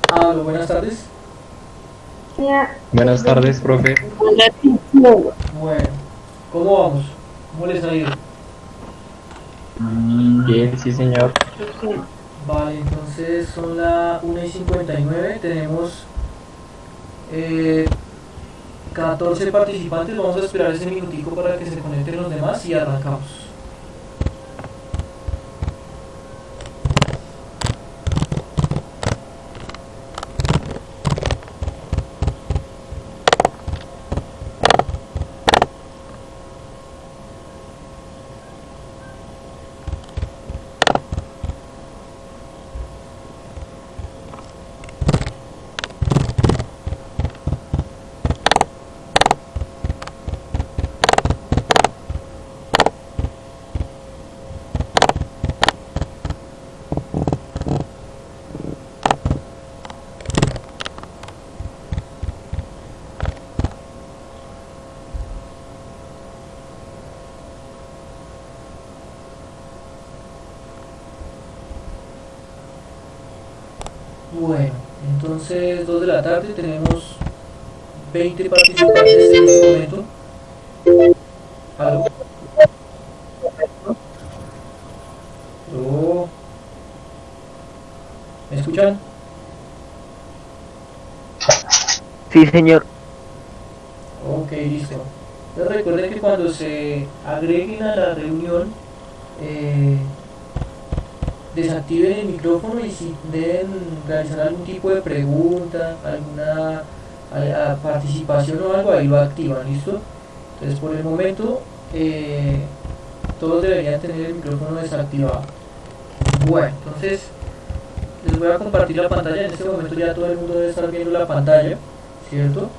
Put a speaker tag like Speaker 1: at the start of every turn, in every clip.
Speaker 1: Aló, buenas tardes.
Speaker 2: Buenas tardes, profe.
Speaker 1: Bueno, ¿cómo vamos? ¿Cómo les ha ido?
Speaker 2: Bien, sí, señor.
Speaker 1: Vale, entonces son las 1:59. Tenemos eh, 14 participantes. Vamos a esperar ese minutico para que se conecten los demás y arrancamos. Bueno, entonces 2 de la tarde, tenemos 20 participantes en este momento. ¿Aló? ¿Aló? ¿Me escuchan?
Speaker 3: Sí, señor.
Speaker 1: Ok, listo. Entonces recuerden que cuando se agreguen a la reunión, eh, desactiven el micrófono y si deben realizar algún tipo de pregunta, alguna participación o algo, ahí lo activan, ¿listo? Entonces por el momento todos deberían tener el micrófono desactivado. Bueno, entonces les voy a compartir la pantalla. En este momento ya todo el mundo debe estar viendo la pantalla, ¿cierto?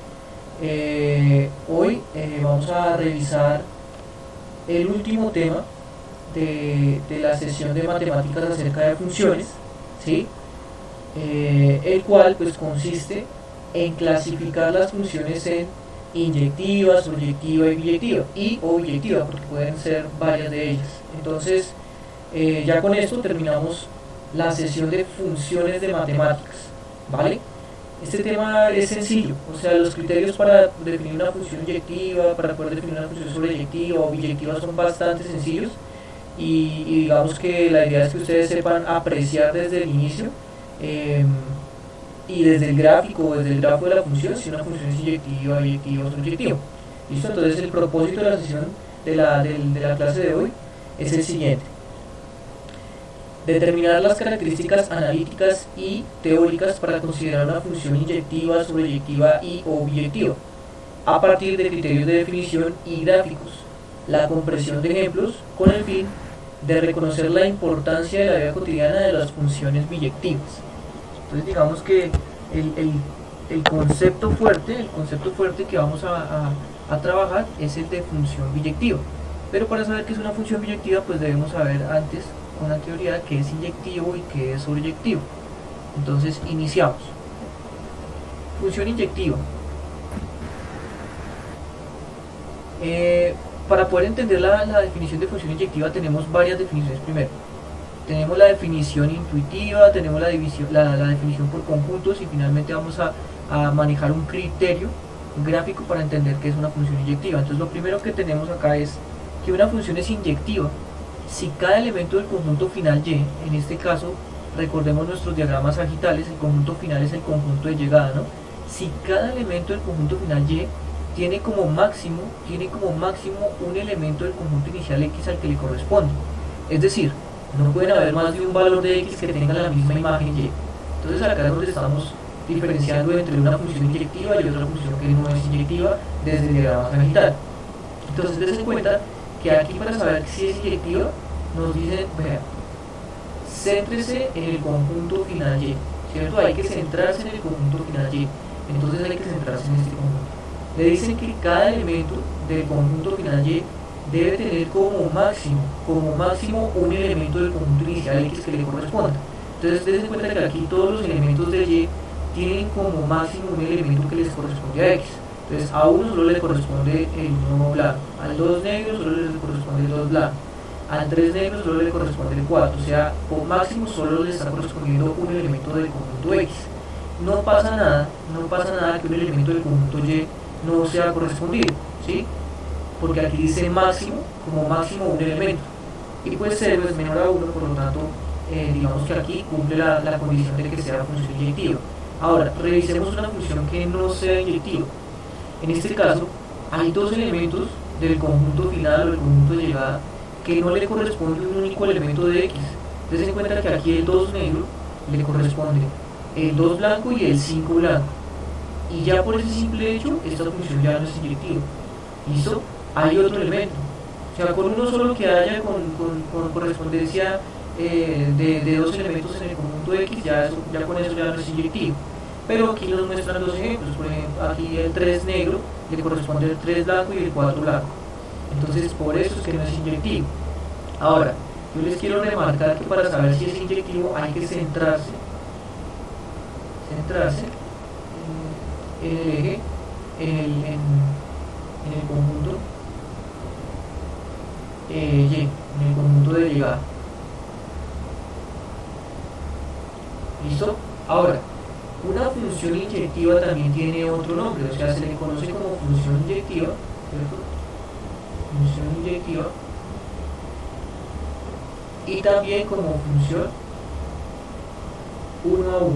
Speaker 1: Hoy vamos a revisar el último tema de la sesión de matemáticas acerca de funciones, ¿sí? El cual pues consiste en clasificar las funciones en inyectiva, surjectiva y biyectiva, y o biyectiva, porque pueden ser varias de ellas. Entonces, ya con esto terminamos la sesión de funciones de matemáticas, ¿vale? Este tema es sencillo, o sea, los criterios para definir una función inyectiva, para poder definir una función sobreyectiva o biyectiva son bastante sencillos y digamos que la idea es que ustedes sepan apreciar desde el inicio eh, y desde el gráfico o desde el grafo de la función si una función es inyectiva, biyectiva o surjectiva. ¿Listo? Entonces el propósito de la sesión de la clase de hoy es el siguiente: determinar las características analíticas y teóricas para considerar una función inyectiva, sobreyectiva y o biyectiva, a partir de criterios de definición y gráficos, la compresión de ejemplos con el fin de reconocer la importancia de la vida cotidiana de las funciones biyectivas. Entonces digamos que el concepto fuerte que vamos a trabajar es el de función biyectiva. Pero para saber qué es una función biyectiva, pues debemos saber antes con anterioridad qué es inyectivo y qué es sobreyectivo. Entonces iniciamos. Función inyectiva. Para poder entender la definición de función inyectiva tenemos varias definiciones primero. Tenemos la definición intuitiva, tenemos la definición por conjuntos y finalmente vamos a manejar un criterio gráfico para entender qué es una función inyectiva. Entonces lo primero que tenemos acá es que una función es inyectiva si cada elemento del conjunto final Y, en este caso recordemos nuestros diagramas sagitales, el conjunto final es el conjunto de llegada, ¿no? Si cada elemento del conjunto final Y tiene como máximo un elemento del conjunto inicial X al que le corresponde. Es decir, no pueden haber más de un valor de X que tenga la misma imagen Y. Entonces acá es donde estamos diferenciando entre una función inyectiva y otra función que no es inyectiva desde el diagrama sagital. Entonces dense cuenta que aquí para saber si es inyectiva nos dicen, vean, céntrese en el conjunto final Y, ¿cierto? Hay que centrarse en el conjunto final Y, entonces hay que centrarse en este conjunto. Le dicen que cada elemento del conjunto final Y debe tener como máximo un elemento del conjunto inicial X que le corresponda. Entonces dense cuenta que aquí todos los elementos de Y tienen como máximo un elemento que les corresponde a X. Entonces a uno solo le corresponde el 1 blanco, al 2 negro solo le corresponde el 2 blanco, al 3 negro solo le corresponde el 4, o sea, por máximo solo le está correspondiendo un elemento del conjunto X. No pasa nada que un elemento del conjunto Y no sea correspondido, ¿sí? Porque aquí dice máximo, como máximo un elemento, y pues 0 es menor a 1, por lo tanto, digamos que aquí cumple la condición de que sea función inyectiva. Ahora, revisemos una función que no sea inyectiva. En este caso, hay dos elementos del conjunto final o del conjunto de llegada que no le corresponde un único elemento de X. Tengan en cuenta que aquí el 2 negro le corresponde el 2 blanco y el 5 blanco. Y ya por ese simple hecho, esta función ya no es inyectiva. ¿Listo? Hay otro elemento. O sea, con uno solo que haya con correspondencia de dos elementos en el conjunto X, ya con eso ya no es inyectivo. Pero aquí nos muestran dos ejemplos. Por ejemplo, aquí el 3 negro le corresponde el 3 blanco y el 4 blanco. Entonces, por eso es que no es inyectivo. Ahora, yo les quiero remarcar que para saber si es inyectivo hay que centrarse en el eje, en el conjunto Y, en el conjunto de llegada. ¿Listo? Ahora, una función inyectiva también tiene otro nombre, o sea, se le conoce como función inyectiva, ¿cierto? Función inyectiva, y también como función 1 a 1.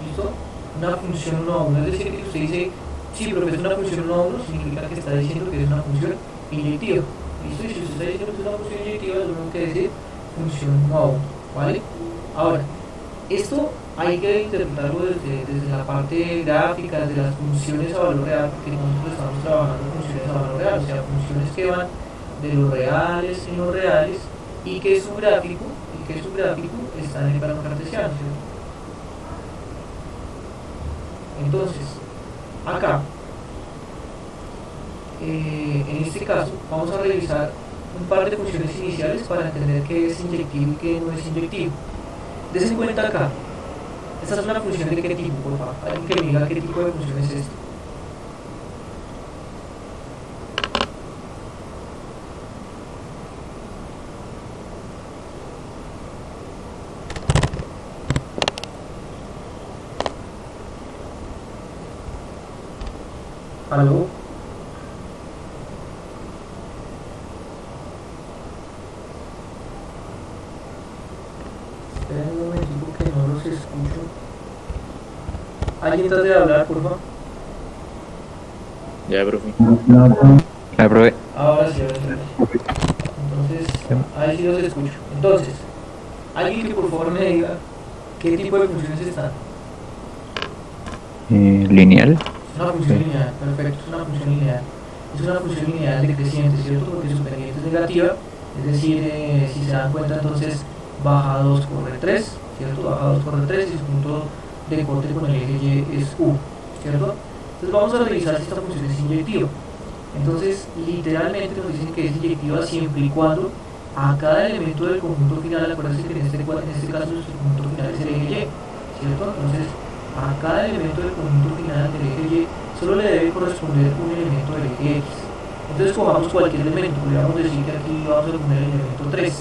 Speaker 1: ¿Listo? Una función 1 a 1, es decir, que usted dice, sí, pero es una función 1 a 1, significa que está diciendo que es una función inyectiva. ¿Listo? Y si usted está diciendo que es una función inyectiva, lo mismo que decir función 1 a 1, ¿vale? Ahora, esto hay que interpretarlo desde la parte gráfica, desde las funciones a valor real, porque nosotros estamos trabajando funciones a valor real, o sea, funciones que van de los reales en los reales y que su gráfico está en el plano cartesiano, ¿cierto? Entonces, acá, en este caso, vamos a revisar un par de funciones iniciales para entender qué es inyectivo y qué no es inyectivo. Des en cuenta acá, esta es una función de qué tipo, por favor. Alguien que me diga qué tipo de función es esta. ¿Aló? Esperen un momentico que no los escucho. ¿Alguien trata de hablar, por favor?
Speaker 2: Ya, profe. Ya, profe.
Speaker 1: Ahora sí, ahora sí. Entonces, ahí sí los escucho. Entonces, alguien que por favor me diga qué tipo de funciones están.
Speaker 2: Lineal.
Speaker 1: Es una función lineal, perfecto, es una función lineal. Es una función lineal decreciente, ¿cierto? Porque su pendiente es negativa, es decir, si se dan cuenta entonces baja 2 corre 3, ¿cierto? Baja 2 corre 3 y su punto de corte con el eje Y es U, ¿cierto? Entonces vamos a revisar si esta función es inyectiva. Entonces, literalmente nos dicen que es inyectiva siempre y cuando a cada elemento del conjunto final, acuérdense que en este caso nuestro conjunto final es el eje Y, ¿cierto? Entonces, a cada elemento del conjunto final del eje Y solo le debe corresponder un elemento del eje X. Entonces cojamos cualquier elemento, podríamos decir que aquí vamos a poner el elemento 3.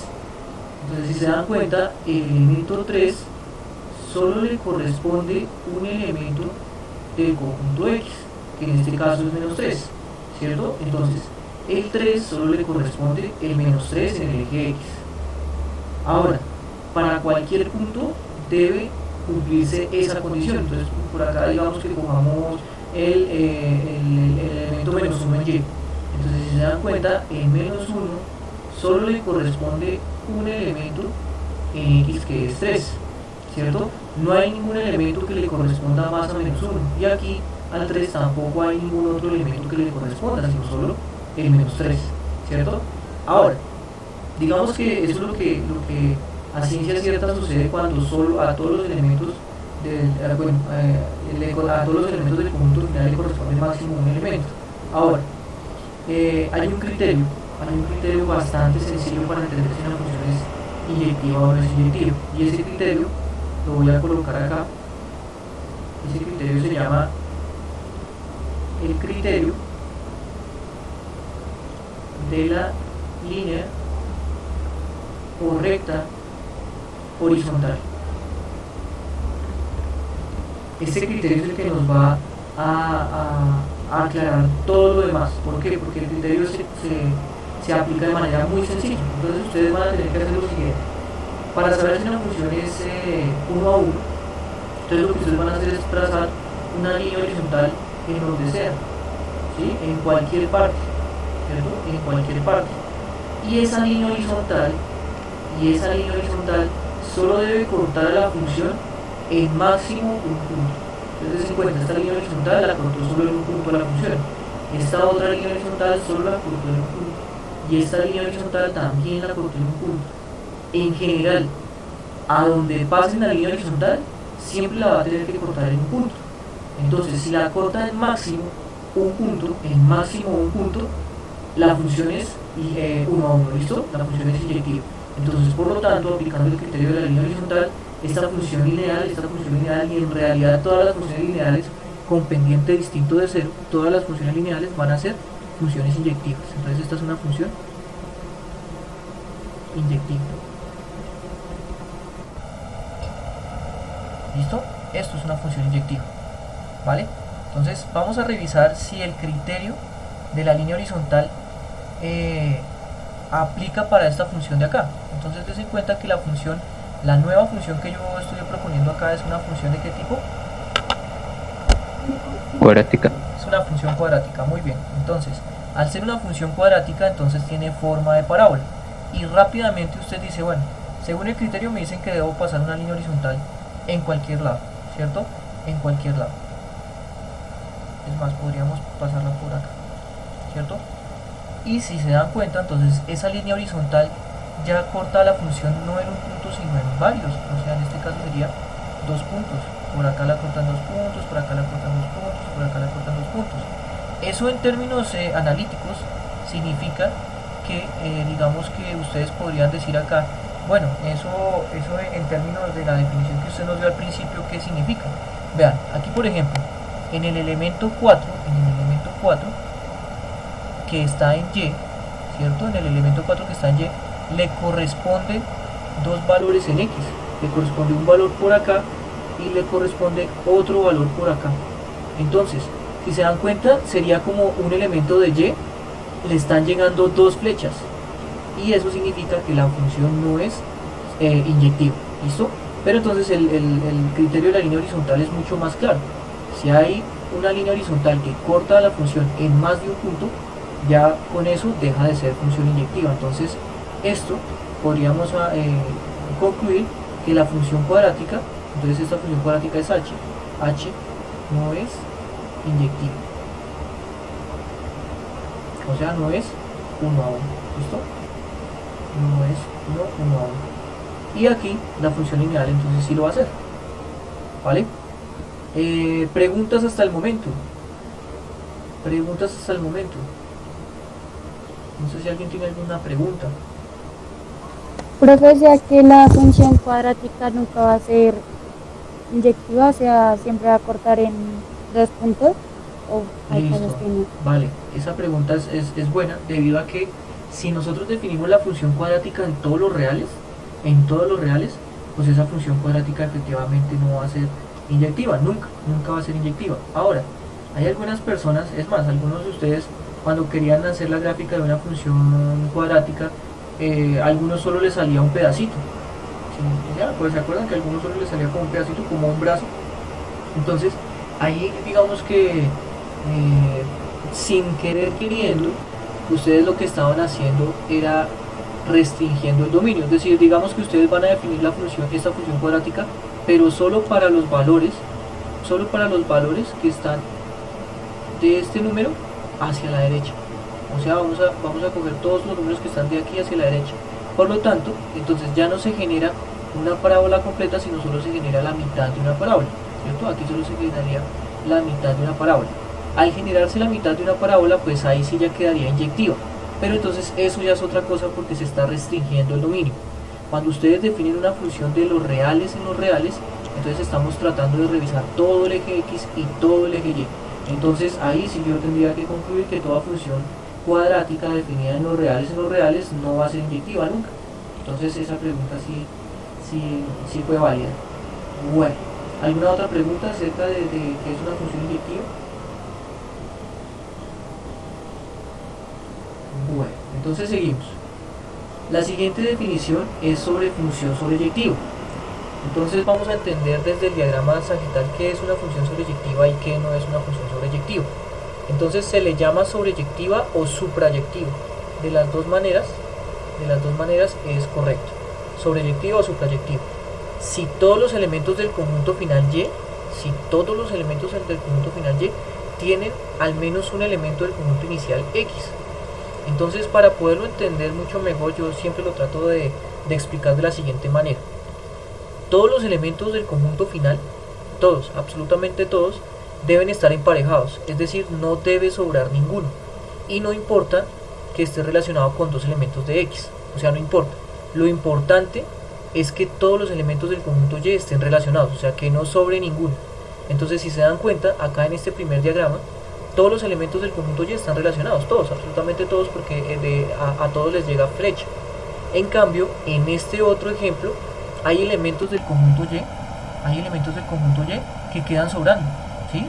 Speaker 1: Entonces si se dan cuenta, el elemento 3 solo le corresponde un elemento del conjunto X, que en este caso es menos 3, ¿cierto? Entonces el 3 solo le corresponde el menos 3 en el eje X. Ahora, para cualquier punto debe cumplirse esa condición. Entonces por acá digamos que cojamos el elemento menos 1 en Y. Entonces si se dan cuenta, el menos 1 solo le corresponde un elemento en X que es 3, ¿cierto? No hay ningún elemento que le corresponda más a menos 1, y aquí al 3 tampoco hay ningún otro elemento que le corresponda, sino solo el menos 3, ¿cierto? Ahora, digamos que eso es lo que a ciencia cierta sucede cuando solo a todos los elementos a todos los elementos del conjunto final le corresponde máximo un elemento. Ahora, hay un criterio bastante sencillo para entender si una función es inyectiva o no es inyectiva, y ese criterio lo voy a colocar acá. Ese criterio se llama el criterio de la línea o recta horizontal. Este criterio es el que nos va a aclarar todo lo demás. ¿Por qué? Porque el criterio se aplica de manera muy sencilla. Entonces ustedes van a tener que hacer lo siguiente. Para saber si una función es 1 a 1, entonces lo que ustedes van a hacer es trazar una línea horizontal en donde sea, ¿sí? En cualquier parte, ¿cierto? En cualquier parte. Y esa línea horizontal solo debe cortar a la función en máximo un punto. Entonces en cuenta, esta línea horizontal la cortó solo en un punto a la función, esta otra línea horizontal solo la cortó en un punto, y esta línea horizontal también la cortó en un punto. En general, a donde pase la línea horizontal, siempre la va a tener que cortar en un punto. Entonces, si la corta en máximo un punto, la función es 1 a 1, ¿listo? La función es inyectiva. Entonces, por lo tanto, aplicando el criterio de la línea horizontal, esta función lineal, y en realidad todas las funciones lineales con pendiente distinto de 0, todas las funciones lineales van a ser funciones inyectivas. Entonces, esta es una función inyectiva. ¿Listo? Esto es una función inyectiva, ¿vale? Entonces vamos a revisar si el criterio de la línea horizontal aplica para esta función de acá. Entonces des en cuenta que la nueva función que yo estoy proponiendo acá es una función de qué tipo?
Speaker 2: Cuadrática.
Speaker 1: Es una función cuadrática, muy bien. Entonces, al ser una función cuadrática, entonces tiene forma de parábola. Y rápidamente usted dice, bueno, según el criterio me dicen que debo pasar una línea horizontal en cualquier lado, ¿cierto? En cualquier lado. Es más, podríamos pasarla por acá, ¿cierto? Y si se dan cuenta, entonces esa línea horizontal ya corta la función no en un punto, sino en varios. O sea, en este caso sería 2 puntos. Por acá la cortan 2 puntos, por acá la cortan 2 puntos, por acá la cortan 2 puntos. Eso en términos analíticos significa que, digamos que ustedes podrían decir acá, bueno, eso en términos de la definición que usted nos dio al principio, ¿qué significa? Vean, aquí por ejemplo, en el elemento 4, que está en Y, ¿cierto? En el elemento 4 que está en Y, le corresponde dos valores en X. Le corresponde un valor por acá y le corresponde otro valor por acá. Entonces, si se dan cuenta, sería como un elemento de Y, le están llegando dos flechas. Y eso significa que la función no es inyectiva, ¿listo? Pero entonces el criterio de la línea horizontal es mucho más claro. Si hay una línea horizontal que corta la función en más de un punto, ya con eso deja de ser función inyectiva. Entonces esto podríamos concluir que la función cuadrática, entonces esta función cuadrática es h no es inyectiva, o sea, no es 1 a 1, ¿listo? No es 1 a 1. Y aquí la función lineal entonces sí lo va a hacer, ¿vale? Preguntas hasta el momento. No sé si alguien tiene alguna pregunta.
Speaker 4: Profe, o sea que la función cuadrática nunca va a ser inyectiva, o sea, siempre va a cortar en 2 puntos, o hay
Speaker 1: Listo.
Speaker 4: casos que no.
Speaker 1: Vale, esa pregunta es buena, debido a que si nosotros definimos la función cuadrática en todos los reales, pues esa función cuadrática efectivamente no va a ser inyectiva, nunca va a ser inyectiva. Ahora, hay algunas personas, es más, algunos de ustedes, cuando querían hacer la gráfica de una función cuadrática, algunos solo les salía un pedacito. ¿Sí? Ya, pues se acuerdan que a algunos solo les salía como un pedacito, como un brazo. Entonces, ahí digamos que sin querer queriendo, ustedes lo que estaban haciendo era restringiendo el dominio. Es decir, digamos que ustedes van a definir esta función cuadrática, pero solo para los valores que están de este número hacia la derecha. O sea, vamos a coger todos los números que están de aquí hacia la derecha. Por lo tanto, entonces ya no se genera una parábola completa, sino solo se genera la mitad de una parábola, ¿cierto? Aquí solo se generaría la mitad de una parábola. Al generarse la mitad de una parábola, pues ahí sí ya quedaría inyectiva. Pero entonces eso ya es otra cosa, porque se está restringiendo el dominio. Cuando ustedes definen una función de los reales en los reales, entonces estamos tratando de revisar todo el eje X y todo el eje Y. Entonces ahí sí yo tendría que concluir que toda función cuadrática definida en los reales no va a ser inyectiva nunca. Entonces esa pregunta sí fue válida. Bueno, ¿alguna otra pregunta acerca de qué es una función inyectiva? Bueno, entonces seguimos. La siguiente definición es sobre función sobreyectiva. Entonces vamos a entender desde el diagrama sagital qué es una función sobreyectiva y qué no es una función sobreyectiva. Entonces se le llama sobreyectiva o suprayectiva. De las dos maneras es correcto. Sobreyectiva o suprayectiva. Si todos los elementos del conjunto final Y, tienen al menos un elemento del conjunto inicial X. Entonces, para poderlo entender mucho mejor, yo siempre lo trato de explicar de la siguiente manera. Todos los elementos del conjunto final, todos, absolutamente todos, deben estar emparejados, es decir, no debe sobrar ninguno. Y no importa que esté relacionado con dos elementos de X, o sea, no importa. Lo importante es que todos los elementos del conjunto Y estén relacionados, o sea, que no sobre ninguno. Entonces, si se dan cuenta, acá en este primer diagrama, todos los elementos del conjunto Y están relacionados, todos, absolutamente todos, porque a todos les llega flecha. En cambio, en este otro ejemplo, hay elementos del conjunto Y que quedan sobrando, ¿sí?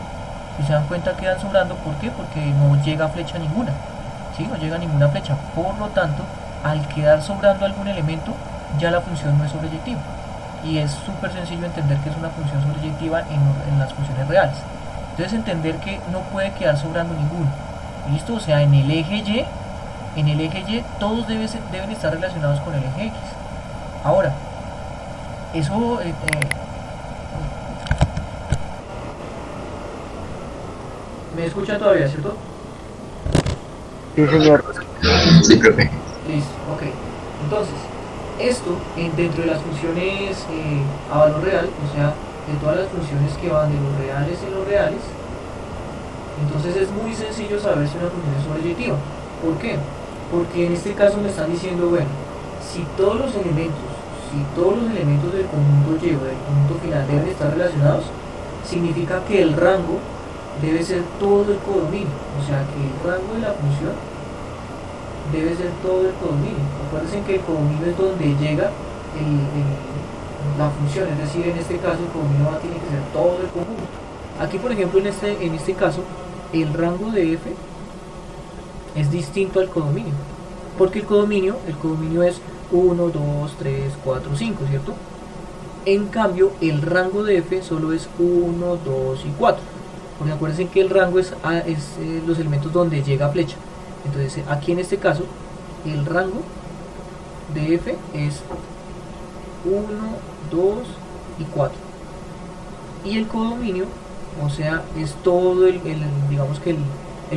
Speaker 1: Si se dan cuenta, quedan sobrando, ¿por qué? Porque no llega flecha ninguna, ¿sí? No llega ninguna flecha. Por lo tanto, al quedar sobrando algún elemento, ya la función no es sobreyectiva. Y es súper sencillo entender que es una función sobreyectiva en las funciones reales. Entonces, entender que no puede quedar sobrando ninguno. ¿Listo? O sea, en el eje Y todos deben estar relacionados con el eje X. Ahora, eso ¿me escucha todavía, cierto?
Speaker 3: Sí, señor.
Speaker 2: Sí, profe.
Speaker 1: Listo, ok. Entonces, esto dentro de las funciones a valor real, o sea, de todas las funciones que van de los reales en los reales, entonces es muy sencillo saber si una función es sobreyectiva. ¿Por qué? Porque en este caso me están diciendo, bueno, si todos los elementos del conjunto Y o del conjunto final deben estar relacionados, significa que el rango debe ser todo el codominio, o sea que el rango de la función debe ser todo el codominio. Acuérdense que el codominio es donde llega la función, es decir, en este caso el codominio tiene que ser todo el conjunto. Aquí, por ejemplo, en este caso, el rango de F es distinto al codominio, porque el codominio es 1, 2, 3, 4, 5, ¿cierto? En cambio, el rango de F solo es 1, 2 y 4. Porque acuérdense que el rango es los elementos donde llega flecha. Entonces, aquí en este caso, el rango de F es 1, 2 y 4. Y el codominio, o sea, es todo digamos que el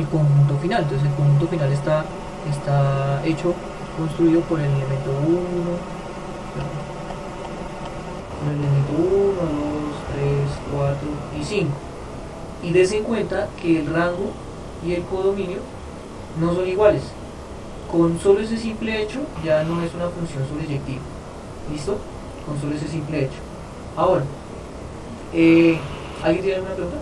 Speaker 1: conjunto final. Entonces, el conjunto final está construido por el elemento 1, 2, 3, 4 y 5. Y des en cuenta que el rango y el codominio no son iguales. Con solo ese simple hecho ya no es una función sobreyectiva. ¿Listo? Con solo ese simple hecho. Ahora, ¿alguien tiene alguna pregunta?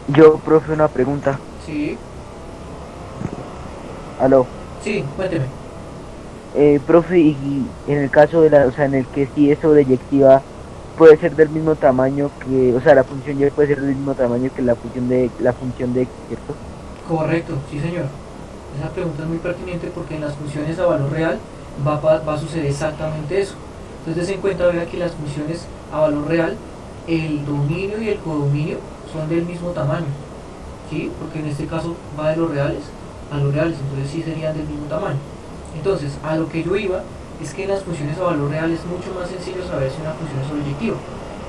Speaker 3: Yo, profe, una pregunta.
Speaker 1: Sí.
Speaker 3: Aló.
Speaker 1: Sí, cuénteme.
Speaker 3: Profe, y en el caso o sea, en el que sí es sobreyectiva, puede ser del mismo tamaño que, o sea, la función Y puede ser del mismo tamaño que la función de X, ¿cierto?
Speaker 1: Correcto, sí señor. Esa pregunta es muy pertinente porque en las funciones a valor real va a suceder exactamente eso. Entonces, des en cuenta, vea que las funciones a valor real, el dominio y el codominio son del mismo tamaño, ¿sí? Porque en este caso va de los reales a los reales, entonces sí serían del mismo tamaño. Entonces, a lo que yo iba es que en las funciones a valor real es mucho más sencillo saber si una función es sobreyectiva.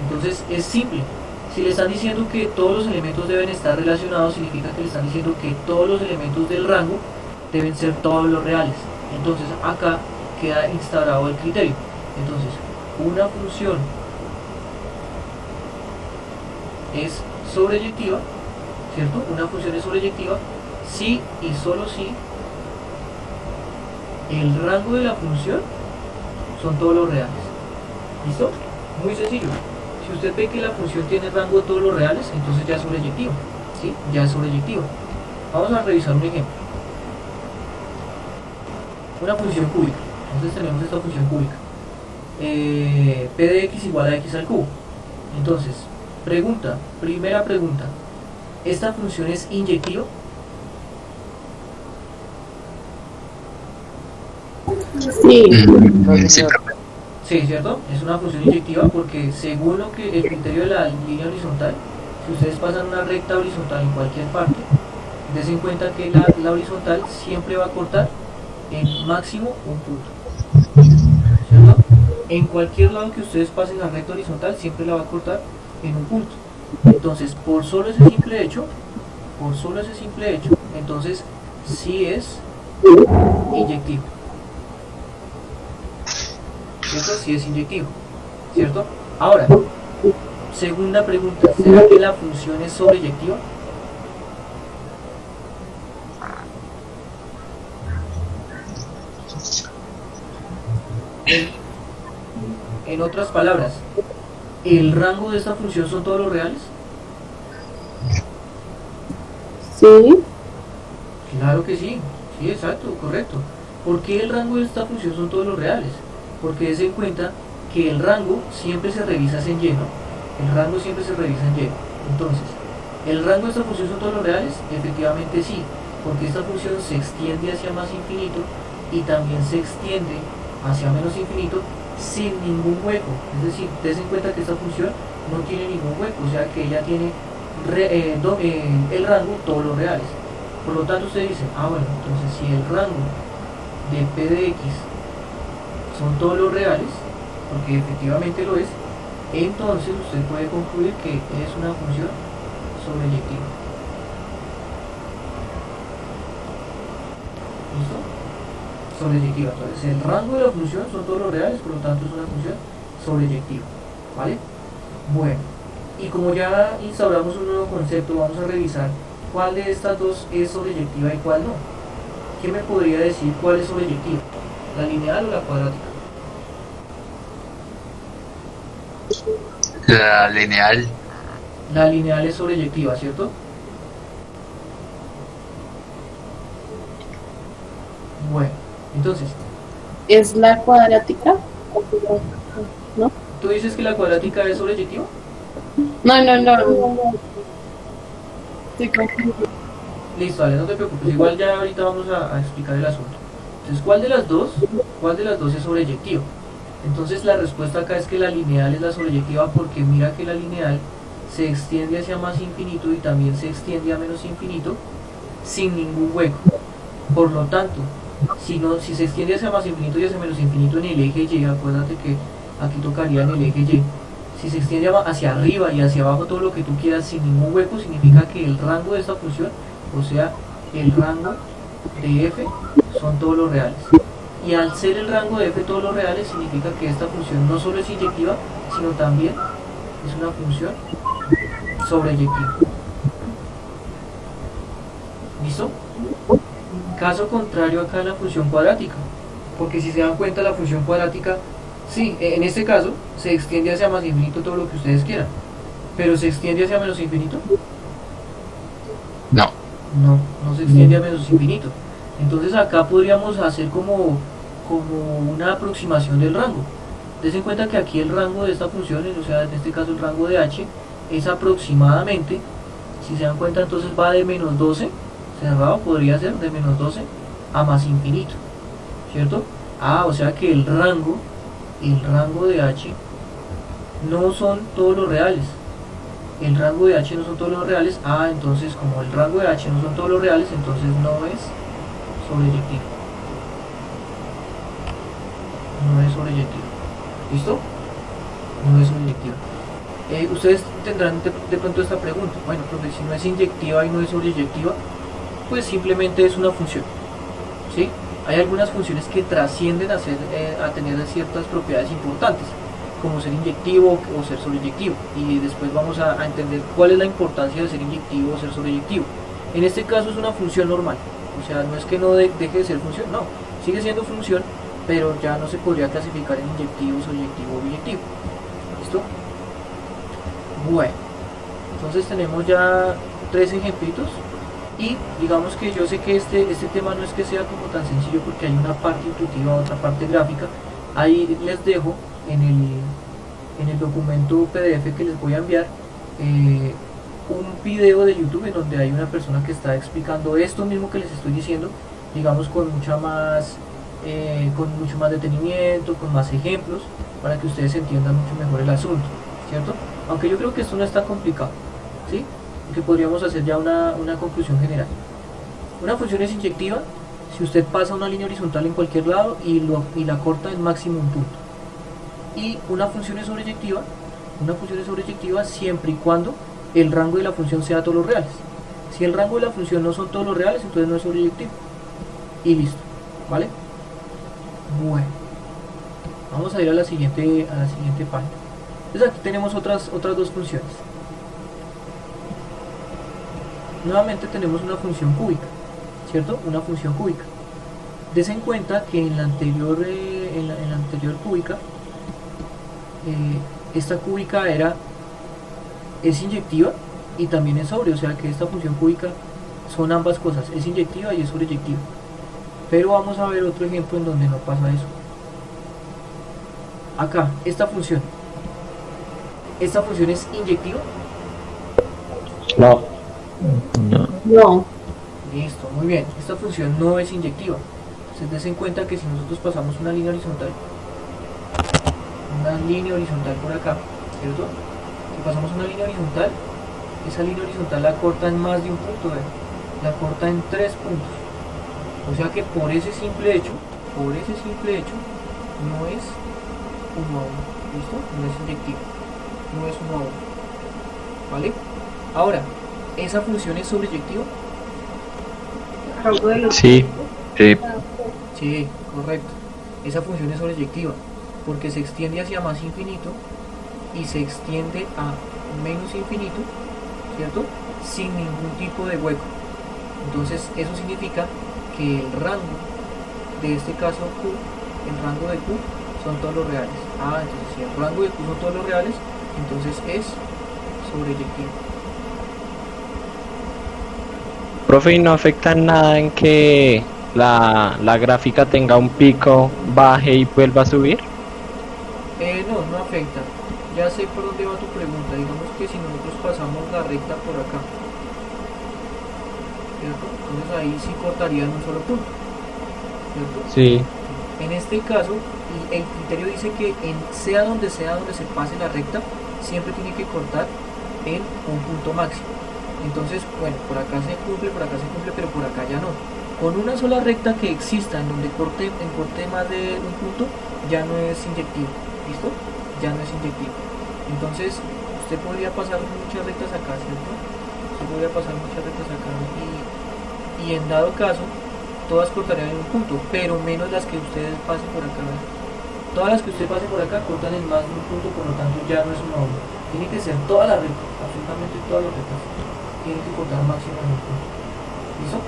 Speaker 1: Entonces, es simple. Si le están diciendo que todos los elementos deben estar relacionados, significa que le están diciendo que todos los elementos del rango deben ser todos los reales. Entonces, acá queda instaurado el criterio. Entonces, una función es sobreyectiva, ¿cierto? Una función es sobreyectiva si y solo si el rango de la función son todos los reales. ¿Listo? Muy sencillo. Si usted ve que la función tiene rango de todos los reales, entonces ya es sobreyectiva, ¿sí? Ya es sobreyectiva. Vamos a revisar un ejemplo. Una función cúbica. Entonces tenemos esta función cúbica. P de x igual a x al cubo. Entonces, primera pregunta. ¿Esta función es inyectiva?
Speaker 5: Sí.
Speaker 3: No,
Speaker 6: Sí,
Speaker 3: señor.
Speaker 6: profe.
Speaker 1: Sí, ¿cierto? Es una función inyectiva porque según lo que el criterio de la línea horizontal, si ustedes pasan una recta horizontal en cualquier parte, des en cuenta que la horizontal siempre va a cortar en máximo un punto, ¿cierto? En cualquier lado que ustedes pasen la recta horizontal siempre la va a cortar en un punto. Entonces, por solo ese simple hecho, entonces sí es inyectivo. ¿Cierto? Sí es inyectivo, ¿cierto? Ahora, segunda pregunta, ¿será que la función es sobreyectiva? En otras palabras, ¿el rango de esta función son todos los reales?
Speaker 5: Sí.
Speaker 1: Claro que sí, sí, exacto, correcto. ¿Por qué el rango de esta función son todos los reales? Porque des en cuenta que el rango siempre se revisa en lleno. Entonces, ¿el rango de esta función son todos los reales? Efectivamente sí, porque esta función se extiende hacia más infinito y también se extiende hacia menos infinito sin ningún hueco. Es decir, des en cuenta que esta función no tiene ningún hueco, o sea que ella tiene el rango todos los reales. Por lo tanto, usted dice, bueno, entonces si el rango de P de X son todos los reales, porque efectivamente lo es, entonces usted puede concluir que es una función sobreyectiva. ¿Listo? Sobreyectiva. Entonces el rango de la función son todos los reales, por lo tanto es una función sobreyectiva. ¿Vale? Bueno, y como ya instauramos un nuevo concepto, vamos a revisar cuál de estas dos es sobreyectiva y cuál no. ¿Quién me podría decir cuál es sobreyectiva? ¿La lineal o la cuadrática?
Speaker 6: La lineal.
Speaker 1: La lineal es sobreyectiva, ¿cierto? Bueno, entonces,
Speaker 5: ¿Es la cuadrática? ¿No?
Speaker 1: ¿tú dices que la cuadrática es sobreyectiva?
Speaker 5: No, no, no. Estoy confundida.
Speaker 1: Listo, vale, no te preocupes, igual ya ahorita vamos a explicar el asunto. Entonces, ¿cuál de las dos es sobreyectiva? Entonces la respuesta acá es que la lineal es la sobreyectiva porque mira que la lineal se extiende hacia más infinito y también se extiende a menos infinito sin ningún hueco. Por lo tanto, si se extiende hacia más infinito y hacia menos infinito en el eje Y, acuérdate que aquí tocaría en el eje Y. Si se extiende hacia arriba y hacia abajo todo lo que tú quieras sin ningún hueco, significa que el rango de esta función, o sea, el rango de f, son todos los reales. Y al ser el rango de f todos los reales, significa que esta función no solo es inyectiva, sino también es una función sobreyectiva. ¿Listo? Caso contrario acá en la función cuadrática, porque si se dan cuenta la función cuadrática, sí, en este caso se extiende hacia más infinito todo lo que ustedes quieran, pero se extiende hacia menos infinito.
Speaker 6: No.
Speaker 1: No se extiende a menos infinito. Entonces acá podríamos hacer como una aproximación del rango. Des en cuenta que aquí el rango de esta función, o sea, en este caso el rango de h, es aproximadamente, si se dan cuenta, entonces va de menos 12, cerrado podría ser de menos 12 a más infinito, ¿cierto? O sea que el rango de h no son todos los reales. El rango de h no son todos los reales. Entonces como el rango de h no son todos los reales, entonces no es sobreyectivo. No es sobreyectivo. ¿Listo? No es sobreyectiva. Ustedes tendrán de pronto esta pregunta. Bueno, profe, si no es inyectiva y no es sobreyectiva, pues simplemente es una función. ¿Sí? Hay algunas funciones que trascienden a tener ciertas propiedades importantes, como ser inyectivo o ser sobreyectivo, y después vamos a entender cuál es la importancia de ser inyectivo o ser sobreyectivo. En este caso es una función normal, o sea, no es que no deje de ser función, no, sigue siendo función, pero ya no se podría clasificar en inyectivo, sobreyectivo o biyectivo. ¿Listo? Bueno, entonces tenemos ya 3 ejemplitos Y digamos que yo sé que este tema no es que sea como tan sencillo porque hay una parte intuitiva, otra parte gráfica. Ahí les dejo en el documento PDF que les voy a enviar un video de YouTube en donde hay una persona que está explicando esto mismo que les estoy diciendo, digamos con mucho más detenimiento, con más ejemplos, para que ustedes entiendan mucho mejor el asunto, ¿cierto? Aunque yo creo que esto no es tan complicado, ¿sí? Que podríamos hacer ya una conclusión general. Una función es inyectiva si usted pasa una línea horizontal en cualquier lado y la corta en máximo un punto. Y una función es sobreyectiva siempre y cuando el rango de la función sea todos los reales. Si el rango de la función no son todos los reales, entonces no es sobreyectivo. Y listo, ¿vale? Bueno, vamos a ir a la siguiente página. Entonces aquí tenemos otras dos funciones. Nuevamente tenemos una función cúbica, ¿cierto? Una función cúbica. Desen cuenta que en la anterior cúbica, esta cúbica es inyectiva y también es sobre, o sea que esta función cúbica son ambas cosas, es inyectiva y es sobreyectiva. Pero vamos a ver otro ejemplo en donde no pasa eso. Acá, esta función es inyectiva.
Speaker 6: No.
Speaker 2: No.
Speaker 5: No.
Speaker 1: Listo, muy bien. Esta función no es inyectiva. Entonces des en cuenta que si nosotros pasamos una línea horizontal por acá, ¿cierto? Si pasamos una línea horizontal, esa línea horizontal la corta en más de un punto, ¿verdad? La corta en 3 puntos. O sea que por ese simple hecho, no es 1 a 1. ¿Listo? No es inyectivo. No es 1 a 1. ¿Vale? Ahora, ¿esa función es sobreyectiva?
Speaker 2: Sí. Sí.
Speaker 1: Sí, correcto. Esa función es sobreyectiva porque se extiende hacia más infinito y se extiende a menos infinito, ¿cierto? Sin ningún tipo de hueco. Entonces eso significa que el rango de este caso Q, el rango de Q son todos los reales. Entonces si el rango de Q son todos los reales, entonces es sobreyectivo.
Speaker 6: Profe, ¿y no afecta nada en que la gráfica tenga un pico, baje y vuelva a subir?
Speaker 1: No afecta. Ya sé por dónde va tu pregunta. Digamos que si nosotros pasamos la recta por acá, ¿cierto? Entonces ahí sí cortaría en un solo punto, ¿cierto?
Speaker 6: Sí.
Speaker 1: En este caso, el criterio dice que sea donde se pase la recta, siempre tiene que cortar en un punto máximo. Entonces, bueno, por acá se cumple, pero por acá ya no. Con una sola recta que exista en donde corte más de un punto, ya no es inyectivo. ¿Listo? Ya no es inyectivo. Entonces, usted podría pasar muchas rectas acá, ¿cierto? Y en dado caso, todas cortarían en un punto, pero menos las que ustedes pasen por acá, ¿verdad? Todas las que usted pase por acá cortan en más de un punto, por lo tanto ya no es una obra. Tiene que ser toda la recta, absolutamente todas las rectas. Tiene que cortar máximo en un punto. ¿Listo?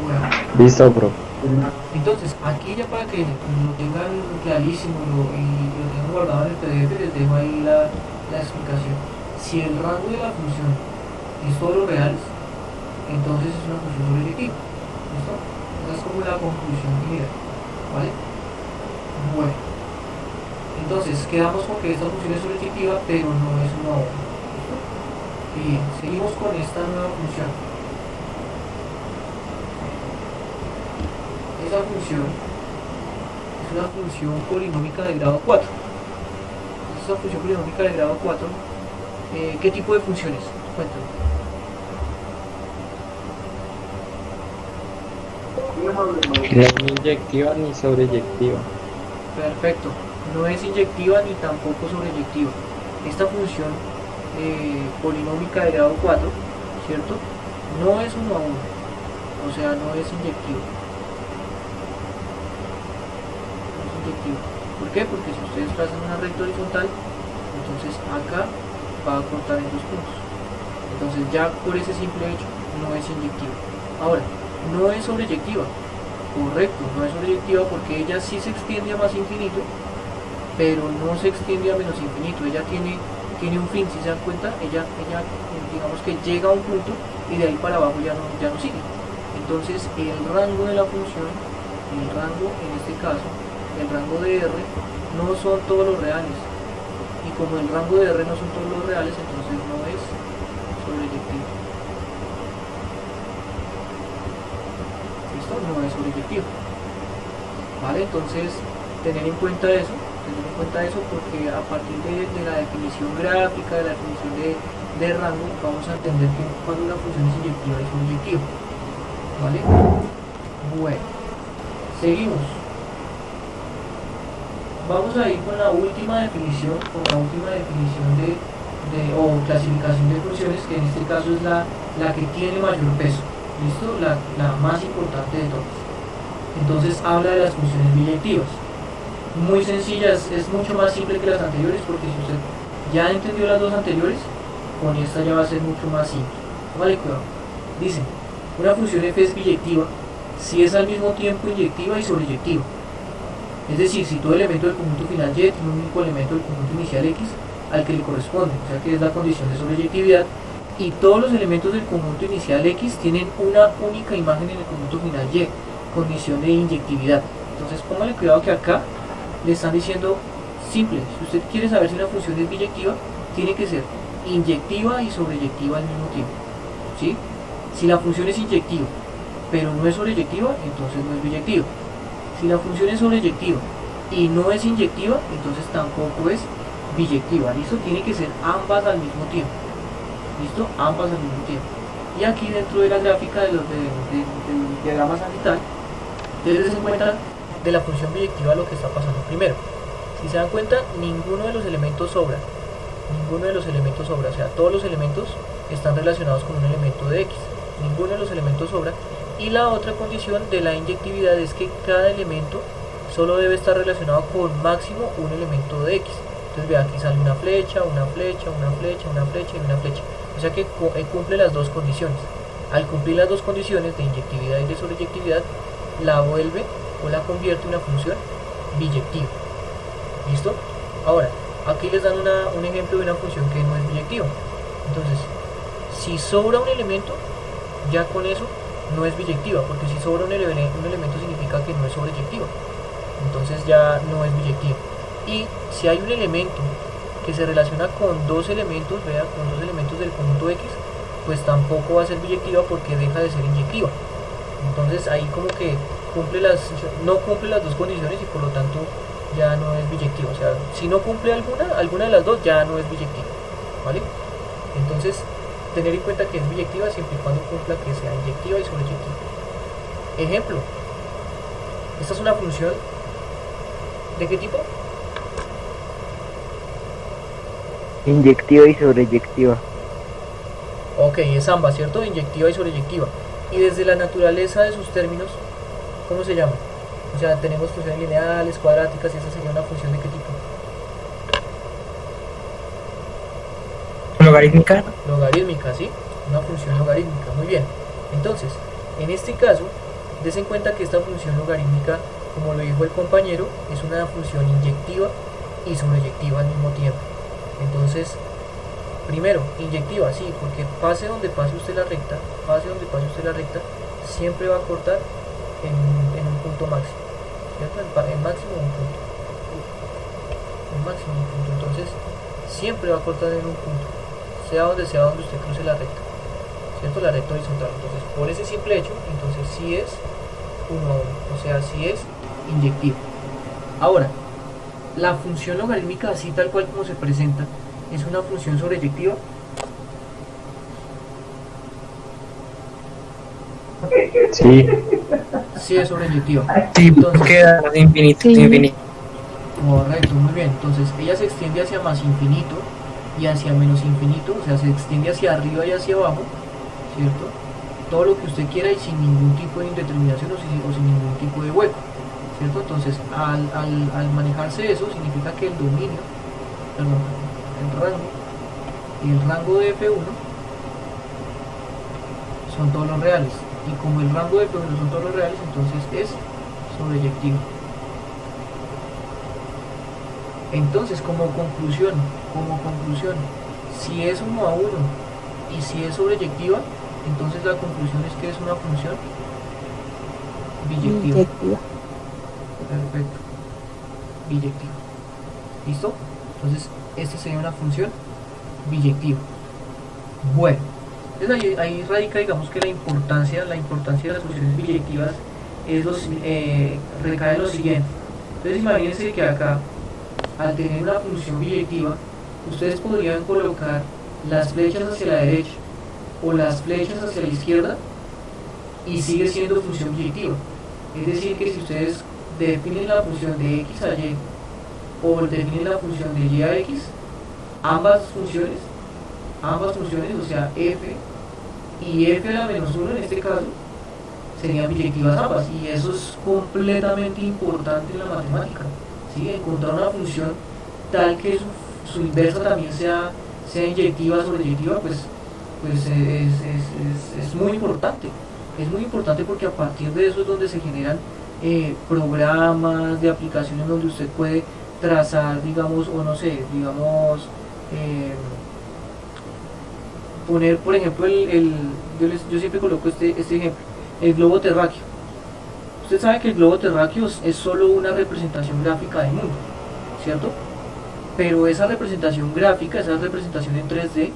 Speaker 1: Bueno.
Speaker 6: Listo, bro.
Speaker 1: Entonces, aquí ya para que lo tengan clarísimo y lo tengan guardado en el PDF, les dejo ahí la explicación. Si el rango de la función es todos los reales, entonces es una función sobreyectiva. ¿Listo? Esa es como la conclusión general. ¿Vale? Bueno. Entonces, quedamos con que esta función es sobreyectiva, pero no es una obra. ¿Listo? Bien, seguimos con esta nueva función. Esa función es una función polinómica de grado 4. Esa función polinómica de grado 4, ¿qué tipo de funciones? Cuéntame.
Speaker 6: Ni inyectiva ni sobreyectiva.
Speaker 1: Perfecto. No es inyectiva ni tampoco sobreyectiva. Esta función polinómica de grado 4, ¿cierto? No es 1 a 1. O sea, no es inyectiva. ¿Por qué? Porque si ustedes trazan una recta horizontal, entonces acá va a cortar en 2 puntos. Entonces ya por ese simple hecho no es inyectiva. Ahora, no es sobreyectiva. Correcto, no es sobreyectiva porque ella sí se extiende a más infinito, pero no se extiende a menos infinito. Ella tiene tiene un fin, si se dan cuenta, ella digamos que llega a un punto y de ahí para abajo ya no sigue. Entonces el rango de la función, el rango en este caso, el rango de R no son todos los reales, y como el rango de R no son todos los reales, entonces no es sobreyectivo. ¿Listo? No es sobreyectivo. ¿Vale? Entonces tener en cuenta eso porque a partir de la definición gráfica, de la definición de rango, vamos a entender que cuando una función es inyectiva y sobreyectiva. ¿Vale? Bueno, seguimos. Vamos a ir con la última definición, o clasificación de funciones, que en este caso es la que tiene mayor peso. ¿Listo? La más importante de todas. Entonces habla de las funciones biyectivas. Muy sencillas, es mucho más simple que las anteriores, porque si usted ya entendió las dos anteriores, con esta ya va a ser mucho más simple. Vale, cuidado. Dice, una función f es biyectiva si es al mismo tiempo inyectiva y sobreyectiva. Es decir, si todo elemento del conjunto final y tiene un único elemento del conjunto inicial x al que le corresponde, o sea que es la condición de sobreyectividad, y todos los elementos del conjunto inicial x tienen una única imagen en el conjunto final y, condición de inyectividad. Entonces póngale cuidado que acá le están diciendo simple, si usted quiere saber si una función es biyectiva, tiene que ser inyectiva y sobreyectiva al mismo tiempo, ¿sí? Si la función es inyectiva pero no es sobreyectiva, entonces no es biyectiva. Si la función es sobreyectiva y no es inyectiva, entonces tampoco es biyectiva. ¿Listo? Tiene que ser ambas al mismo tiempo. ¿Listo? Ambas al mismo tiempo. Y aquí dentro de la gráfica del diagrama sagital, ustedes se cuenta de la función biyectiva lo que está pasando primero. Si se dan cuenta, ninguno de los elementos sobra. Ninguno de los elementos sobra. O sea, todos los elementos están relacionados con un elemento de X. Ninguno de los elementos sobra. Y la otra condición de la inyectividad es que cada elemento solo debe estar relacionado con máximo un elemento de X. Entonces vea, aquí sale una flecha, una flecha, una flecha, una flecha y una flecha. O sea que cumple las dos condiciones. Al cumplir las dos condiciones de inyectividad y de sobreyectividad, la vuelve o la convierte en una función biyectiva. ¿Listo? Ahora, aquí les dan un ejemplo de una función que no es biyectiva. Entonces, si sobra un elemento, ya con eso no es biyectiva, porque si sobra un elemento significa que no es sobreyectiva. Entonces ya no es biyectiva. Y si hay un elemento que se relaciona con dos elementos, vea, con dos elementos del conjunto X, pues tampoco va a ser biyectiva porque deja de ser inyectiva. Entonces ahí como que no cumple las dos condiciones y por lo tanto ya no es biyectiva. O sea, si no cumple alguna de las dos, ya no es biyectiva. ¿Vale? Entonces, tener en cuenta que es biyectiva siempre y cuando cumpla que sea inyectiva y sobreyectiva. Ejemplo, esta es una función ¿de qué tipo?
Speaker 3: Inyectiva y sobreyectiva.
Speaker 1: Ok, es ambas, ¿cierto? Inyectiva y sobreyectiva. Y desde la naturaleza de sus términos, ¿cómo se llama? O sea, tenemos funciones lineales, cuadráticas, y esa sería una función ¿de qué tipo?
Speaker 7: Logarítmica.
Speaker 1: Logarítmica, ¿sí? Una función logarítmica, muy bien. Entonces, en este caso, des en cuenta que esta función logarítmica, como lo dijo el compañero, es una función inyectiva y sobreyectiva al mismo tiempo. Entonces, primero, inyectiva, sí, porque pase donde pase usted la recta, siempre va a cortar en un punto máximo, ¿cierto? En máximo un punto. Entonces, siempre va a cortar en un punto, sea donde usted cruce la recta, ¿cierto? La recta horizontal. Entonces, por ese simple hecho, entonces sí es 1 a 1, o sea, sí es inyectiva. Ahora, la función logarítmica, así tal cual como se presenta, es una función sobreyectiva.
Speaker 7: Sí.
Speaker 1: Sí es sobreyectiva.
Speaker 7: Sí,
Speaker 1: Entonces,
Speaker 7: queda infinito,
Speaker 4: Sí.
Speaker 7: infinito.
Speaker 1: correcto, muy bien. Entonces ella se extiende hacia más infinito y hacia menos infinito, o sea, se extiende hacia arriba y hacia abajo, ¿cierto? Todo lo que usted quiera y sin ningún tipo de indeterminación o sin ningún tipo de hueco, ¿cierto? Entonces, al manejarse eso, significa que el dominio, perdón, el rango de F1 son todos los reales. Y como el rango de F1 son todos los reales, entonces es sobreyectivo. Entonces, como conclusión, si es 1 a 1 y si es sobreyectiva, entonces la conclusión es que es una función biyectiva.
Speaker 4: Inyectiva.
Speaker 1: Perfecto. Biyectiva. ¿Listo? Entonces, esta sería una función biyectiva. Bueno, entonces ahí radica, digamos, que la importancia de las funciones biyectivas recae en lo siguiente. Entonces, imagínense que acá, al tener una función biyectiva, ustedes podrían colocar las flechas hacia la derecha o las flechas hacia la izquierda y sigue siendo función biyectiva. Es decir, que si ustedes definen la función de x a y o definen la función de y a x, ambas funciones, o sea, f y f a la menos 1 en este caso, serían biyectivas ambas, y eso es completamente importante en la matemática, ¿sí? Encontrar una función tal que su inversa también sea inyectiva sobre inyectiva, pues es muy importante. Es muy importante porque a partir de eso es donde se generan programas de aplicaciones donde usted puede trazar, digamos, o no sé, digamos, poner, por ejemplo, yo siempre coloco este ejemplo, el globo terráqueo. Usted sabe que el globo terráqueo es solo una representación gráfica del mundo, ¿cierto? Pero esa representación gráfica, esa representación en 3D,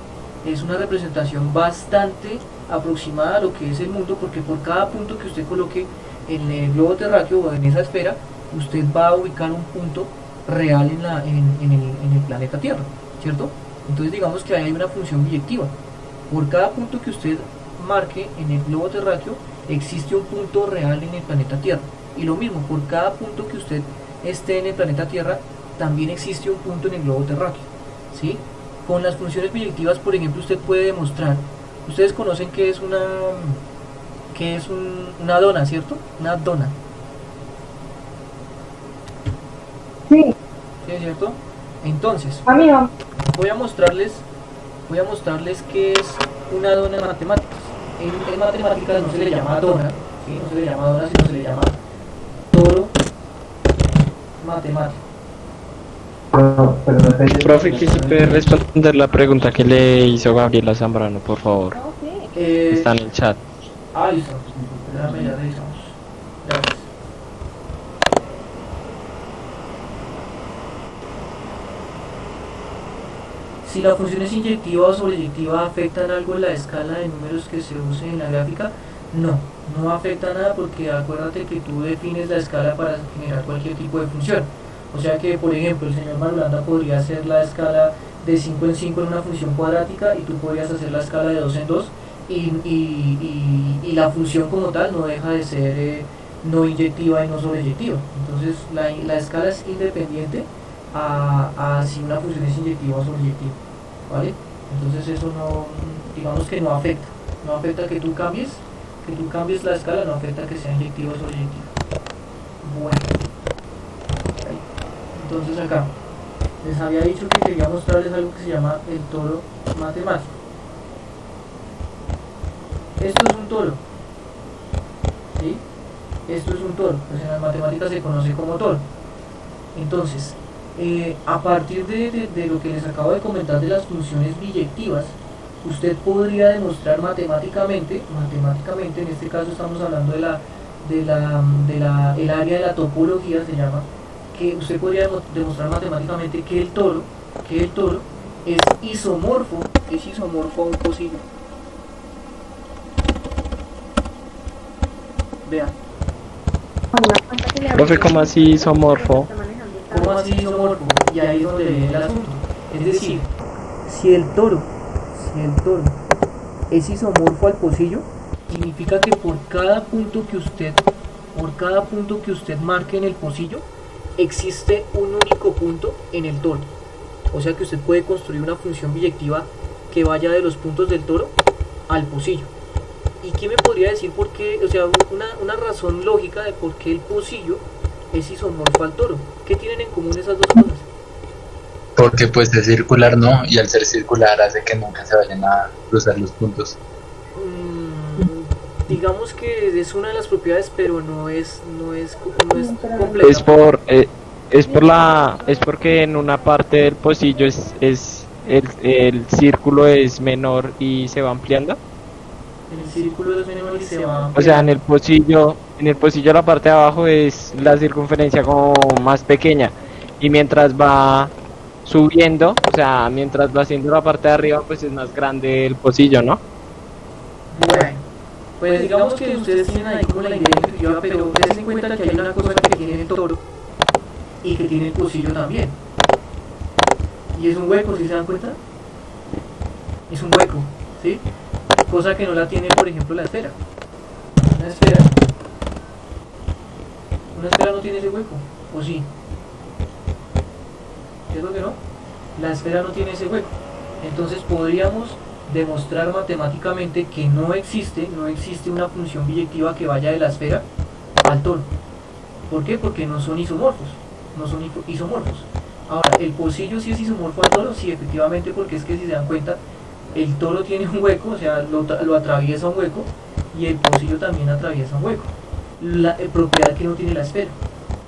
Speaker 1: es una representación bastante aproximada a lo que es el mundo, porque por cada punto que usted coloque en el globo terráqueo o en esa esfera, usted va a ubicar un punto real en el planeta Tierra, ¿cierto? Entonces digamos que ahí hay una función biyectiva. Por cada punto que usted marque en el globo terráqueo, existe un punto real en el planeta Tierra. Y lo mismo, por cada punto que usted esté en el planeta Tierra, también existe un punto en el globo terráqueo, ¿sí? Con las funciones biyectivas, por ejemplo, usted puede demostrar, ustedes conocen que es una dona, ¿cierto? Una dona.
Speaker 8: Sí,
Speaker 1: ¿Sí es cierto? Entonces,
Speaker 8: amigo.
Speaker 1: voy a mostrarles qué es una dona en matemáticas. En matemáticas no se le llama dona, ¿sí? No se le llama dona, sino se le llama toro matemático.
Speaker 6: Profe, ¿que se puede responder la pregunta que le hizo Gabriela Zambrano, por favor? Está en el chat.
Speaker 1: Listo. Déjame, ya revisamos. Gracias. Si la función es inyectiva o sobreyectiva, ¿afectan algo en la escala de números que se use en la gráfica? No afecta nada, porque acuérdate que tú defines la escala para generar cualquier tipo de función. O sea que, por ejemplo, el señor Marulanda podría hacer la escala de 5 en 5 en una función cuadrática, y tú podrías hacer la escala de 2 en 2, y la función como tal no deja de ser no inyectiva y no sobreyectiva. Entonces la escala es independiente a si una función es inyectiva o sobreyectiva, ¿vale? Entonces eso no, digamos que no afecta que tú cambies la escala, no afecta que sea inyectiva o sobreyectiva. Bueno, entonces acá les había dicho que quería mostrarles algo que se llama el toro matemático. Esto es un toro, ¿sí? Esto es un toro, pues en las matemáticas se conoce como toro. Entonces, a partir de lo que les acabo de comentar de las funciones biyectivas, usted podría demostrar matemáticamente, en este caso estamos hablando el área de la topología, se llama, que usted podría demostrar matemáticamente que el toro es isomorfo a un pocillo. Vean.
Speaker 6: Profe, ¿cómo así isomorfo?
Speaker 1: ¿Cómo así isomorfo? Y ahí es donde viene el asunto. Es decir, si el toro es isomorfo al pocillo, significa que por cada punto que usted marque en el pocillo, existe un único punto en el toro. O sea que usted puede construir una función biyectiva que vaya de los puntos del toro al pocillo. ¿Y quién me podría decir por qué? O sea, una razón lógica de por qué el pocillo es isomorfo al toro. ¿Qué tienen en común esas dos cosas?
Speaker 7: Porque pues es circular, ¿no? Y al ser circular hace que nunca se vayan a cruzar los puntos.
Speaker 1: Digamos que es una de las propiedades, pero no es completa.
Speaker 6: es porque en una parte del pocillo el círculo es menor y se va ampliando.
Speaker 1: El círculo es menor y se va
Speaker 6: O sea,
Speaker 1: ampliando.
Speaker 6: en el pocillo la parte de abajo es la circunferencia como más pequeña y mientras va subiendo, o sea, mientras va haciendo la parte de arriba, pues es más grande el pocillo, ¿no?
Speaker 1: Bueno, pues digamos que ustedes tienen ahí como la idea intuitiva, pero tengan en cuenta que hay una cosa que tiene el toro y que tiene el pocillo también. Y es un hueco, ¿sí se dan cuenta? Es un hueco, ¿sí? Cosa que no la tiene, por ejemplo, la esfera. Una esfera. Una esfera no tiene ese hueco, ¿o sí? ¿Cierto que no? La esfera no tiene ese hueco. Entonces podríamos demostrar matemáticamente que no existe una función biyectiva que vaya de la esfera al toro. ¿Por qué? Porque no son isomorfos. No son isomorfos. Ahora, ¿el pocillo sí es isomorfo al toro? Sí, efectivamente, porque es que si se dan cuenta, el toro tiene un hueco, o sea, lo atraviesa un hueco, y el pocillo también atraviesa un hueco. La propiedad que no tiene la esfera.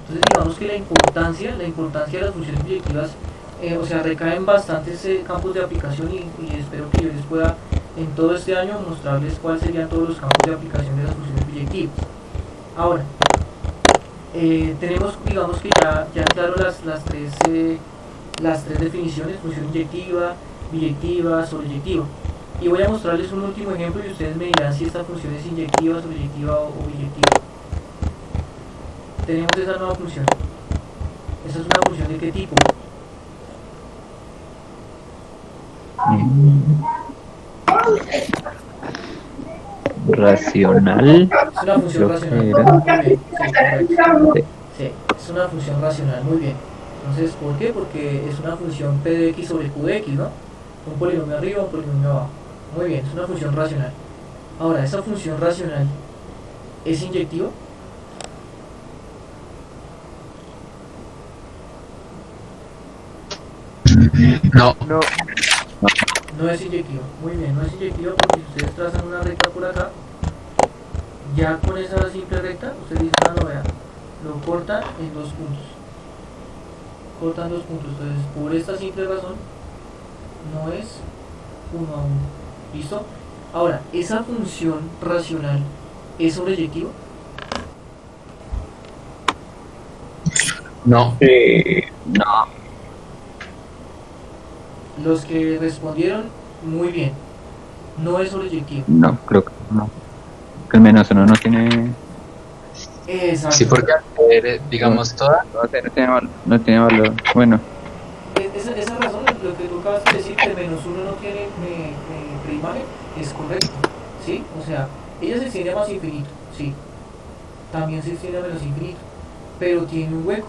Speaker 1: Entonces digamos que la importancia de las funciones biyectivas, o sea, recae en bastantes campos de aplicación y espero que yo les pueda en todo este año mostrarles cuáles serían todos los campos de aplicación de las funciones biyectivas. Ahora, tenemos, digamos que ya claro las tres definiciones: función inyectiva, biyectiva, sobreyectiva. Y voy a mostrarles un último ejemplo y ustedes me dirán si esta función es inyectiva, sobreyectiva o biyectiva. Tenemos esa nueva función. ¿Esa es una función de qué tipo?
Speaker 2: Racional.
Speaker 1: Es una función
Speaker 2: Creo que
Speaker 1: racional.
Speaker 2: era.
Speaker 1: Muy bien, sí, correcto.
Speaker 2: Sí.
Speaker 1: Sí, es una función racional, muy bien. Entonces, ¿por qué? Porque es una función p de x sobre q de x, ¿no? Un polinomio arriba, un polinomio abajo. Muy bien, es una función racional. Ahora, ¿esa función racional es inyectiva?
Speaker 7: No,
Speaker 3: No,
Speaker 1: No es inyectiva. Muy bien, no es inyectiva porque si ustedes trazan una recta por acá, ya con esa simple recta, ustedes dicen, ah, no, vean, lo cortan en dos puntos. Cortan dos puntos. Entonces, por esta simple razón, no es 1 a 1. ¿Listo? Ahora, ¿esa función racional es sobreyectiva?
Speaker 7: no,
Speaker 2: No.
Speaker 1: Los que respondieron, muy bien. No es sobreyectiva.
Speaker 2: No, creo que no. Que el menos uno no tiene.
Speaker 1: Exacto.
Speaker 7: sí, porque al ser, digamos, toda,
Speaker 2: No tiene valor. Bueno,
Speaker 1: Esa razón, lo que tú acabas de decir, que el menos uno no tiene preimagen, es correcto, ¿sí? O sea, ella se extiende a más infinito, sí. También se extiende a menos infinito, pero tiene un hueco.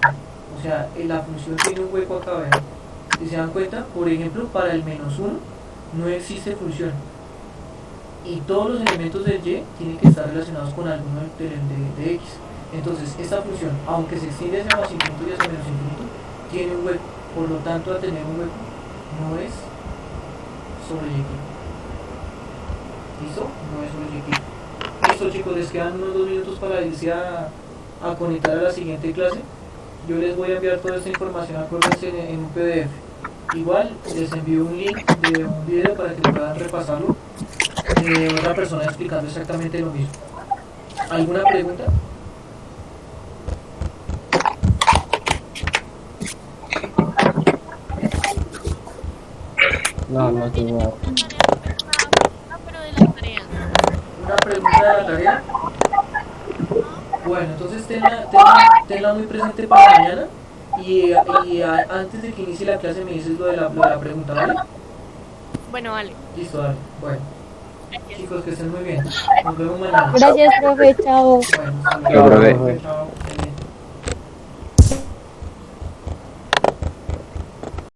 Speaker 1: O sea, la función tiene un hueco acá, vean. Si se dan cuenta, por ejemplo, para el menos uno no existe función. Y todos los elementos del y tienen que estar relacionados con alguno de x. Entonces, esta función, aunque se extiende hacia más infinito y hacia menos infinito, tiene un hueco. Por lo tanto, al tener un hueco, no es sobreyectivo. ¿Listo? No es sobreyectivo. Listo, chicos, les quedan unos 2 minutos para irse a conectar a la siguiente clase. Yo les voy a enviar toda esta información, acuérdense, en un PDF. Igual les envío un link de un video para que puedan repasarlo, de otra persona explicando exactamente lo mismo. ¿Alguna pregunta?
Speaker 6: No tengo.
Speaker 9: Pero de la tarea.
Speaker 1: ¿Una pregunta de la tarea? Bueno, entonces tenla muy presente para mañana y antes de que inicie la clase me dices lo de la pregunta, ¿vale?
Speaker 9: Bueno, vale.
Speaker 1: Listo, dale. Bueno, chicos, que estén muy bien. Nos vemos mañana.
Speaker 4: Gracias, profe. Chao.
Speaker 1: Bueno, hasta
Speaker 2: Chao,
Speaker 1: luego.
Speaker 2: profe.
Speaker 1: Chao.